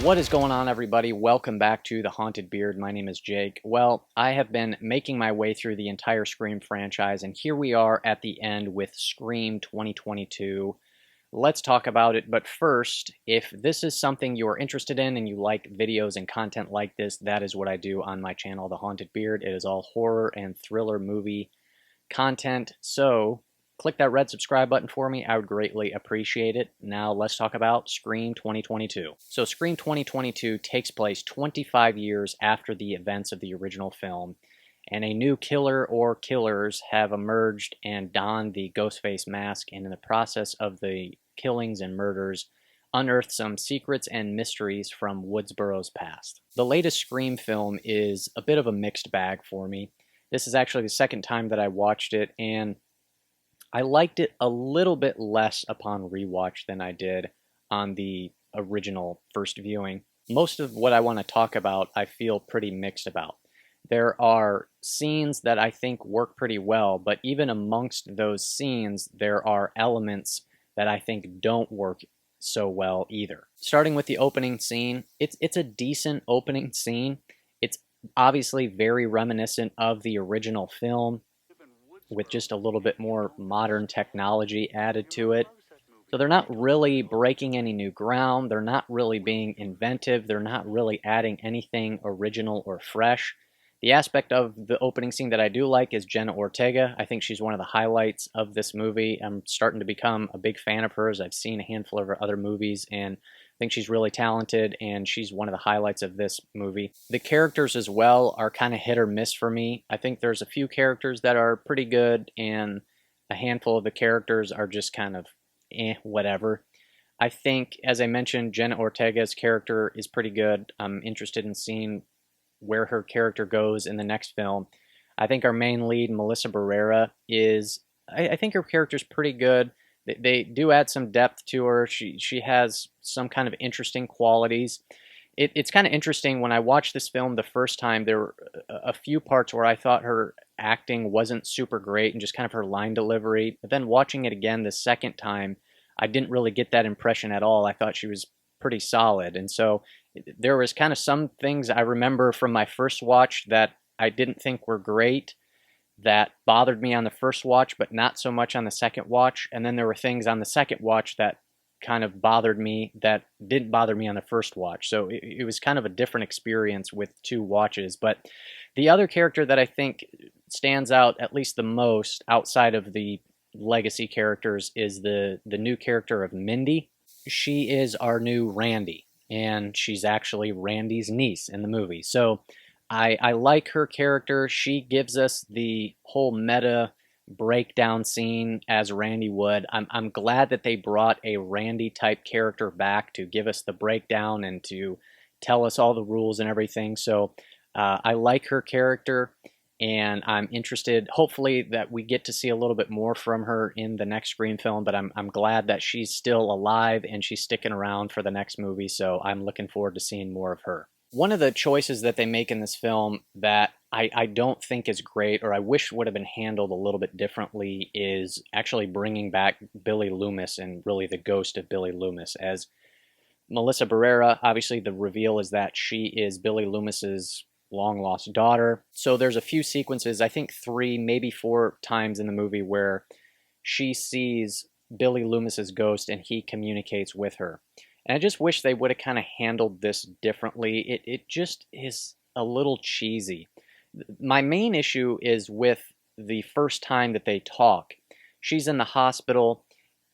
What is going on, everybody? Welcome back to The Haunted Beard. My name is Jake. Well, I have been making my way through the entire Scream franchise, and here we are at the end with Scream 2022. Let's talk about it, but first, if this is something you're interested in and you like videos and content like this, that is what I do on my channel, The Haunted Beard. It is all horror and thriller movie content, so click that red subscribe button for me. I would greatly appreciate it. Now let's talk about Scream 2022. So Scream 2022 takes place 25 years after the events of the original film, and a new killer or killers have emerged and donned the Ghostface mask, and in the process of the killings and murders, unearthed some secrets and mysteries from Woodsboro's past. The latest Scream film is a bit of a mixed bag for me. This is actually the second time that I watched it, and I liked it a little bit less upon rewatch than I did on the original first viewing. Most of what I want to talk about, I feel pretty mixed about. There are scenes that I think work pretty well, but even amongst those scenes, there are elements that I think don't work so well either. Starting with the opening scene, it's a decent opening scene. It's obviously very reminiscent of the original film, with just a little bit more modern technology added to it. So they're not really breaking any new ground. They're not really being inventive. They're not really adding anything original or fresh. The aspect of the opening scene that I do like is Jenna Ortega. I think she's one of the highlights of this movie. I'm starting to become a big fan of hers. I've seen a handful of her other movies, and I think she's really talented, and she's one of the highlights of this movie. The characters as well are kind of hit or miss for me. I think there's a few characters that are pretty good, and a handful of the characters are just kind of whatever. I think, as I mentioned, Jenna Ortega's character is pretty good. I'm interested in seeing where her character goes in the next film. I think our main lead, Melissa Barrera, I think her character's pretty good. They do add some depth to her. She has some kind of interesting qualities. It's kind of interesting, when I watched this film the first time, there were a few parts where I thought her acting wasn't super great and just kind of her line delivery. But then watching it again the second time, I didn't really get that impression at all. I thought she was pretty solid. And so there was kind of some things I remember from my first watch that I didn't think were great, that bothered me on the first watch, but not so much on the second watch. And then there were things on the second watch that kind of bothered me that didn't bother me on the first watch. So it was kind of a different experience with two watches. But the other character that I think stands out at least the most outside of the legacy characters is the new character of Mindy. She is our new Randy, and she's actually Randy's niece in the movie. So I like her character. She gives us the whole meta breakdown scene as Randy would. I'm glad that they brought a Randy type character back to give us the breakdown and to tell us all the rules and everything. So I like her character, and I'm interested, hopefully, that we get to see a little bit more from her in the next Scream film, but I'm glad that she's still alive and she's sticking around for the next movie, so I'm looking forward to seeing more of her. One of the choices that they make in this film that I don't think is great, or I wish would have been handled a little bit differently, is actually bringing back Billy Loomis, and really the ghost of Billy Loomis as Melissa Barrera. Obviously, the reveal is that she is Billy Loomis's long-lost daughter. So there's a few sequences, I think 3, maybe 4 times in the movie, where she sees Billy Loomis's ghost and he communicates with her. And I just wish they would have kind of handled this differently. It just is a little cheesy. My main issue is with the first time that they talk. She's in the hospital,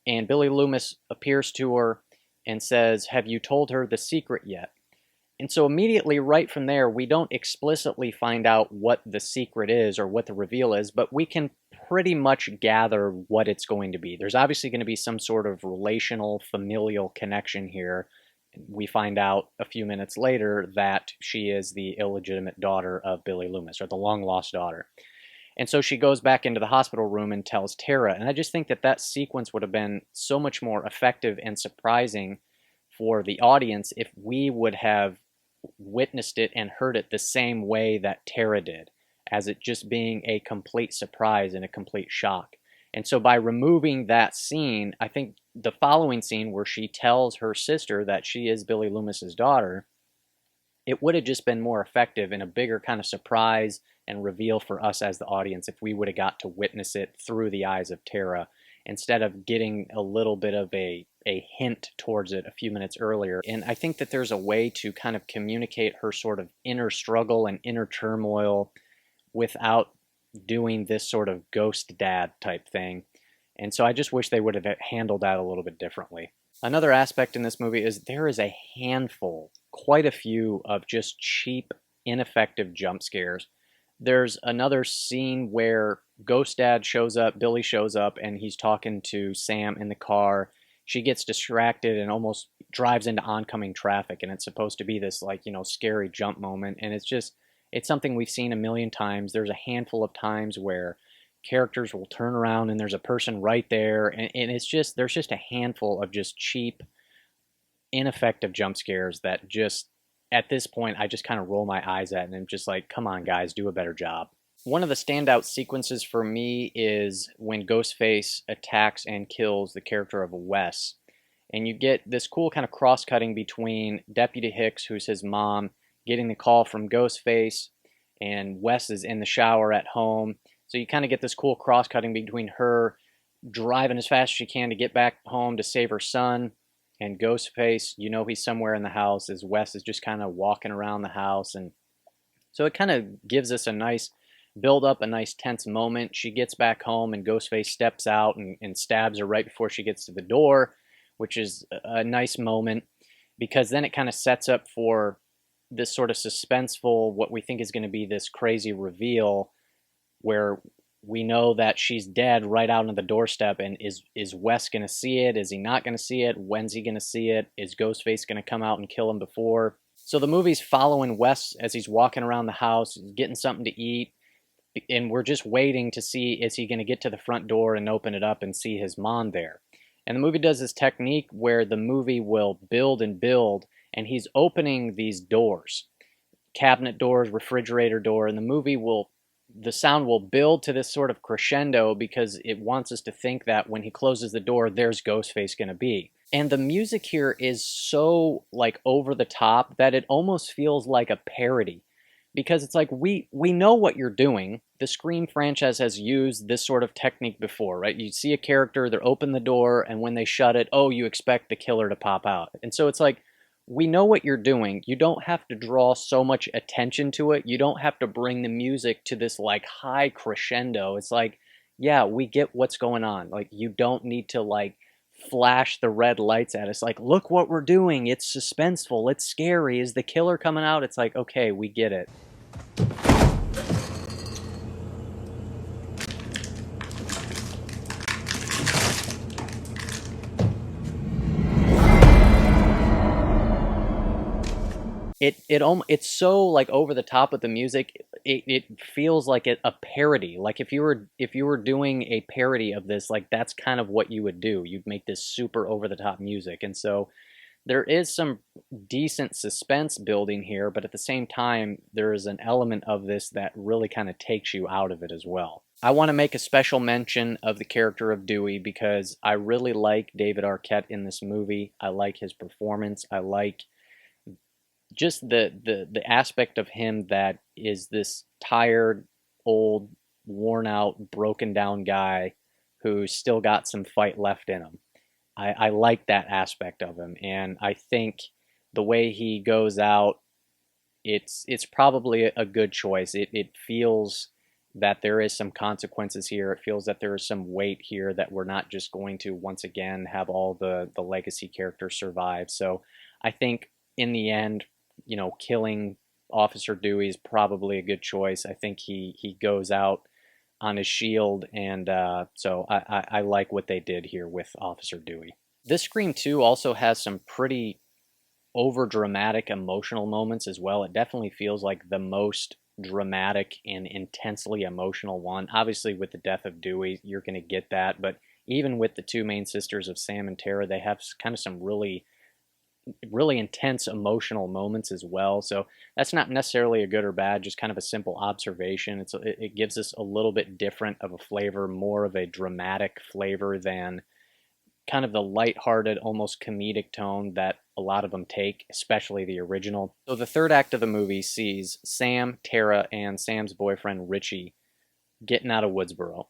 and Billy Loomis appears to her and says, "Have you told her the secret yet?" And so immediately right from there, we don't explicitly find out what the secret is or what the reveal is, but we can pretty much gather what it's going to be. There's obviously going to be some sort of relational, familial connection here. We find out a few minutes later that she is the illegitimate daughter of Billy Loomis, or the long-lost daughter. And so she goes back into the hospital room and tells Tara. And I just think that that sequence would have been so much more effective and surprising for the audience if we would have witnessed it and heard it the same way that Tara did, as it just being a complete surprise and a complete shock. And so by removing that scene, I think the following scene where she tells her sister that she is Billy Loomis's daughter, it would have just been more effective and a bigger kind of surprise and reveal for us as the audience if we would have got to witness it through the eyes of Tara instead of getting a little bit of a hint towards it a few minutes earlier. And I think that there's a way to kind of communicate her sort of inner struggle and inner turmoil without doing this sort of ghost dad type thing. And so I just wish they would have handled that a little bit differently. Another aspect in this movie is there is a handful, quite a few, of just cheap, ineffective jump scares. There's another scene where Ghost Dad shows up, Billy shows up, and he's talking to Sam in the car. She gets distracted and almost drives into oncoming traffic, and it's supposed to be this, like, scary jump moment. And it's something we've seen a million times. There's a handful of times where characters will turn around and there's a person right there, and there's just a handful of just cheap, ineffective jump scares that just, at this point, I just kind of roll my eyes at, and I'm just like, come on guys, do a better job. One of the standout sequences for me is when Ghostface attacks and kills the character of Wes, and you get this cool kind of cross-cutting between Deputy Hicks, who's his mom, getting the call from Ghostface, and Wes is in the shower at home. So you kind of get this cool cross-cutting between her driving as fast as she can to get back home to save her son, and Ghostface, he's somewhere in the house, as Wes is just kind of walking around the house. And so it kind of gives us a nice build up, a nice tense moment. She gets back home and Ghostface steps out and stabs her right before she gets to the door, which is a nice moment because then it kind of sets up for this sort of suspenseful, what we think is going to be this crazy reveal where we know that she's dead right out on the doorstep. And is Wes going to see it? Is he not going to see it? When's he going to see it? Is Ghostface going to come out and kill him before? So the movie's following Wes as he's walking around the house, getting something to eat, and we're just waiting to see, is he going to get to the front door and open it up and see his mom there? And the movie does this technique where the movie will build and build, and he's opening these doors, cabinet doors, refrigerator door, and the sound will build to this sort of crescendo because it wants us to think that when he closes the door, there's Ghostface going to be. And the music here is so, like, over the top that it almost feels like a parody. Because it's like, we know what you're doing. The Scream franchise has used this sort of technique before, right? You see a character, they open the door, and when they shut it, oh, you expect the killer to pop out. And so it's like, we know what you're doing. You don't have to draw so much attention to it. You don't have to bring the music to this, like, high crescendo. It's like, yeah, we get what's going on. Like, you don't need to, like, flash the red lights at us. Like, look what we're doing. It's suspenseful. It's scary. Is the killer coming out? It's like, okay, we get it. It's so, like, over the top with the music. It feels like a parody. Like if you were doing a parody of this, like that's kind of what you would do. You'd make this super over the top music. And so there is some decent suspense building here, but at the same time there is an element of this that really kind of takes you out of it as well. I want to make a special mention of the character of Dewey because I really like David Arquette in this movie. I like his performance. I like just the aspect of him that is this tired, old, worn out, broken down guy who's still got some fight left in him. I like that aspect of him, and I think the way he goes out, it's probably a good choice. It feels that there is some consequences here. It feels that there is some weight here, that we're not just going to once again have all the legacy characters survive. So I think in the end, killing Officer Dewey is probably a good choice. I think he goes out on his shield, and so I like what they did here with Officer Dewey. This Scream 2 also has some pretty over-dramatic emotional moments as well. It definitely feels like the most dramatic and intensely emotional one. Obviously, with the death of Dewey, you're going to get that, but even with the two main sisters of Sam and Tara, they have kind of some really really intense emotional moments as well. So that's not necessarily a good or bad, just kind of a simple observation. It gives us a little bit different of a flavor, more of a dramatic flavor than kind of the lighthearted, almost comedic tone that a lot of them take, especially the original. So the third act of the movie sees Sam, Tara, and Sam's boyfriend Richie getting out of Woodsboro.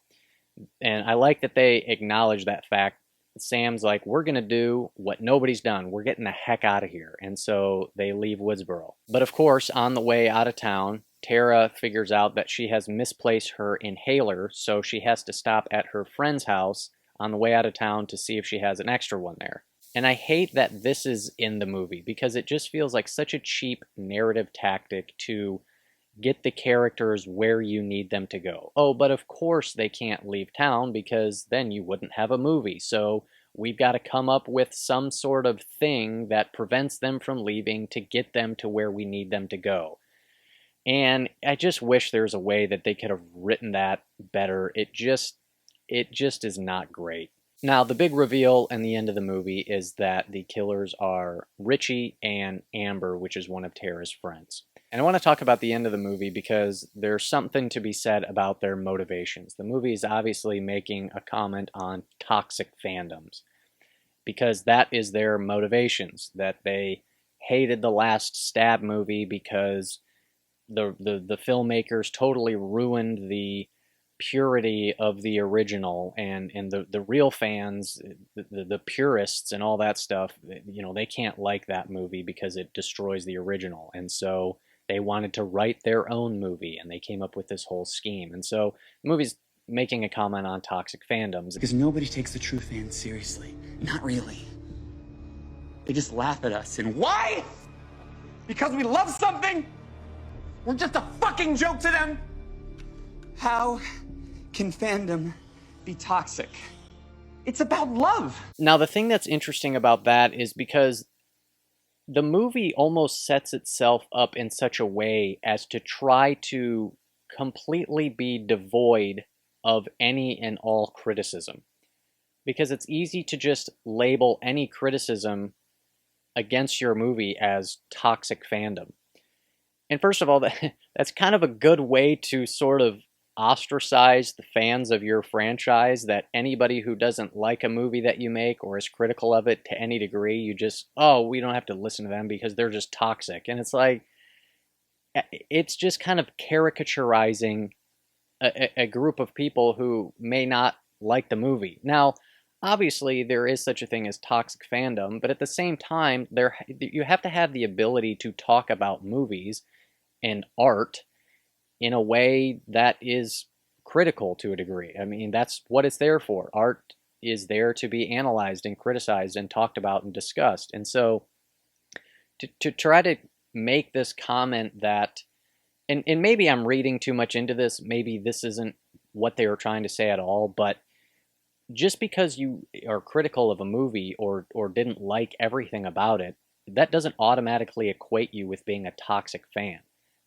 And I like that they acknowledge that fact. Sam's like, we're going to do what nobody's done. We're getting the heck out of here. And so they leave Woodsboro. But of course, on the way out of town, Tara figures out that she has misplaced her inhaler, so she has to stop at her friend's house on the way out of town to see if she has an extra one there. And I hate that this is in the movie because it just feels like such a cheap narrative tactic to get the characters where you need them to go. Oh, but of course they can't leave town because then you wouldn't have a movie. So we've got to come up with some sort of thing that prevents them from leaving to get them to where we need them to go. And I just wish there was a way that they could have written that better. It just is not great. Now, the big reveal in the end of the movie is that the killers are Richie and Amber, which is one of Tara's friends. And I want to talk about the end of the movie because there's something to be said about their motivations. The movie is obviously making a comment on toxic fandoms because that is their motivations, that they hated the last Stab movie because the filmmakers totally ruined the purity of the original, and the real fans, the purists and all that stuff, they can't like that movie because it destroys the original. And so they wanted to write their own movie, and they came up with this whole scheme. And so the movie's making a comment on toxic fandoms. Because nobody takes the true fans seriously. Not really. They just laugh at us. And why? Because we love something? We're just a fucking joke to them? How can fandom be toxic? It's about love. Now, the thing that's interesting about that is because the movie almost sets itself up in such a way as to try to completely be devoid of any and all criticism. Because it's easy to just label any criticism against your movie as toxic fandom. And first of all, that's kind of a good way to sort of ostracize the fans of your franchise, that anybody who doesn't like a movie that you make or is critical of it to any degree, you just, oh, we don't have to listen to them because they're just toxic. And it's like, it's just kind of caricaturizing a group of people who may not like the movie. Now, obviously, there is such a thing as toxic fandom, but at the same time, you have to have the ability to talk about movies and art in a way that is critical to a degree. I mean, that's what it's there for. Art is there to be analyzed and criticized and talked about and discussed. And so to try to make this comment that, and maybe I'm reading too much into this, maybe this isn't what they were trying to say at all, but just because you are critical of a movie or didn't like everything about it, that doesn't automatically equate you with being a toxic fan.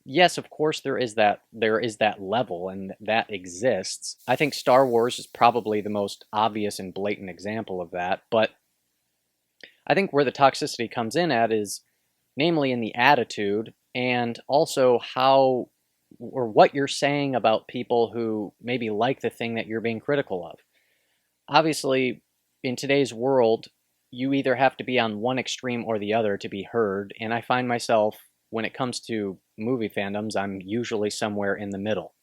Yes, of course there is that level, and that exists. I think Star Wars is probably the most obvious and blatant example of that, but I think where the toxicity comes in at is namely in the attitude, and also how or what you're saying about people who maybe like the thing that you're being critical of. Obviously, in today's world, you either have to be on one extreme or the other to be heard, and I find myself, when it comes to movie fandoms, I'm usually somewhere in the middle.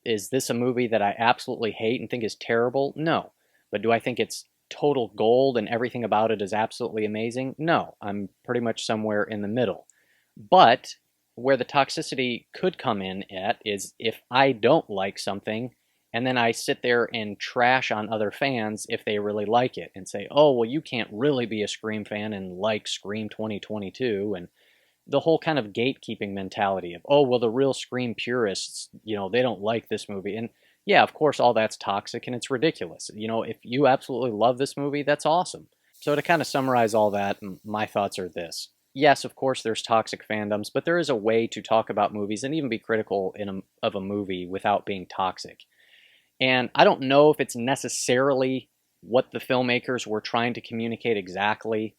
Is this a movie that I absolutely hate and think is terrible? No. But do I think it's total gold and everything about it is absolutely amazing? No. I'm pretty much somewhere in the middle. But where the toxicity could come in at is if I don't like something and then I sit there and trash on other fans if they really like it and say, oh, well, you can't really be a Scream fan and like Scream 2022, and the whole kind of gatekeeping mentality of, oh, well, the real Scream purists, they don't like this movie. And yeah, of course, all that's toxic and it's ridiculous. If you absolutely love this movie, that's awesome. So to kind of summarize all that, my thoughts are this. Yes, of course, there's toxic fandoms, but there is a way to talk about movies and even be critical of a movie without being toxic. And I don't know if it's necessarily what the filmmakers were trying to communicate exactly,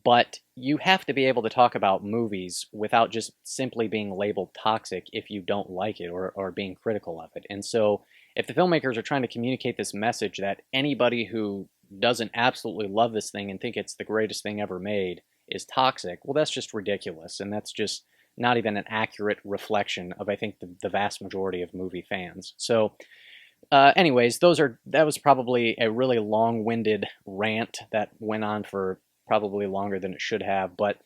but you have to be able to talk about movies without just simply being labeled toxic if you don't like it or being critical of it. And so if the filmmakers are trying to communicate this message that anybody who doesn't absolutely love this thing and think it's the greatest thing ever made is toxic, well, that's just ridiculous. And that's just not even an accurate reflection of, I think, the vast majority of movie fans. So anyways, that was probably a really long-winded rant that went on for probably longer than it should have, but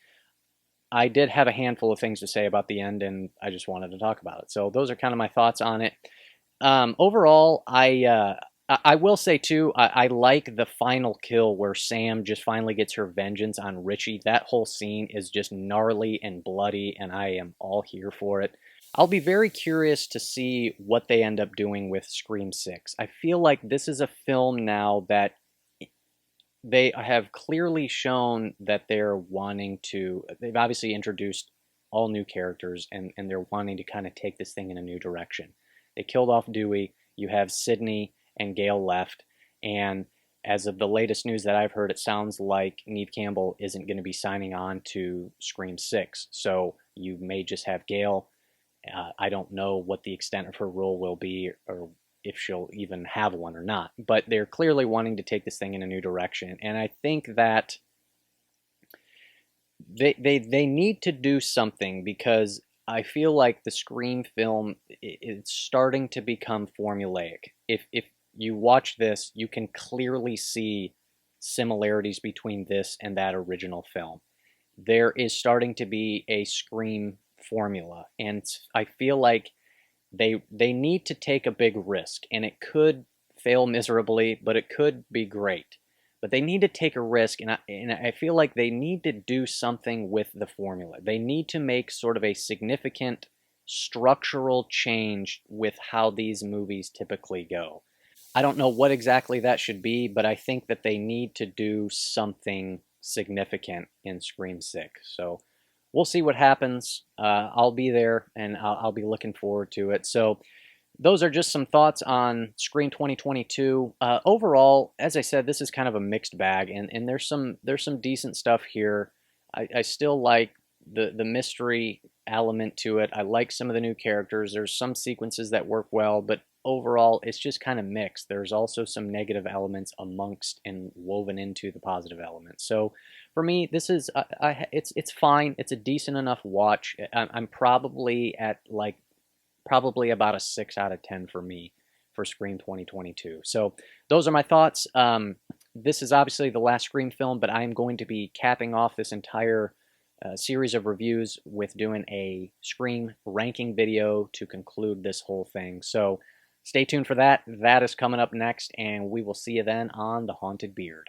I did have a handful of things to say about the end, and I just wanted to talk about it. So those are kind of my thoughts on it. Overall, I will say too, I like the final kill where Sam just finally gets her vengeance on Richie. That whole scene is just gnarly and bloody, and I am all here for it. I'll be very curious to see what they end up doing with Scream 6. I feel like this is a film now that they have clearly shown that they're wanting to, they've obviously introduced all new characters, and they're wanting to kind of take this thing in a new direction. They killed off Dewey, you have Sidney and Gail left, and as of the latest news that I've heard, it sounds like Neve Campbell isn't going to be signing on to Scream 6, so you may just have Gail. I don't know what the extent of her role will be, or if she'll even have one or not, but they're clearly wanting to take this thing in a new direction, and I think that they need to do something, because I feel like the Scream film is starting to become formulaic. If you watch this, you can clearly see similarities between this and that original film. There is starting to be a Scream formula, and I feel like they need to take a big risk, and it could fail miserably, but it could be great. But they need to take a risk, and I feel like they need to do something with the formula. They need to make sort of a significant structural change with how these movies typically go. I don't know what exactly that should be, but I think that they need to do something significant in Scream 6. So we'll see what happens. I'll be there, and I'll be looking forward to it. So those are just some thoughts on Scream 2022. Overall, as I said, this is kind of a mixed bag, and there's some decent stuff here. I still like the mystery element to it. I like some of the new characters. There's some sequences that work well, but overall, it's just kind of mixed. There's also some negative elements amongst and woven into the positive elements. So for me, this is it's fine. It's a decent enough watch. I'm probably at like probably about a 6 out of 10 for me for Scream 2022. So those are my thoughts. This is obviously the last Scream film, but I'm going to be capping off this entire series of reviews with doing a Scream ranking video to conclude this whole thing. So stay tuned for that. That is coming up next, and we will see you then on The Haunted Beard.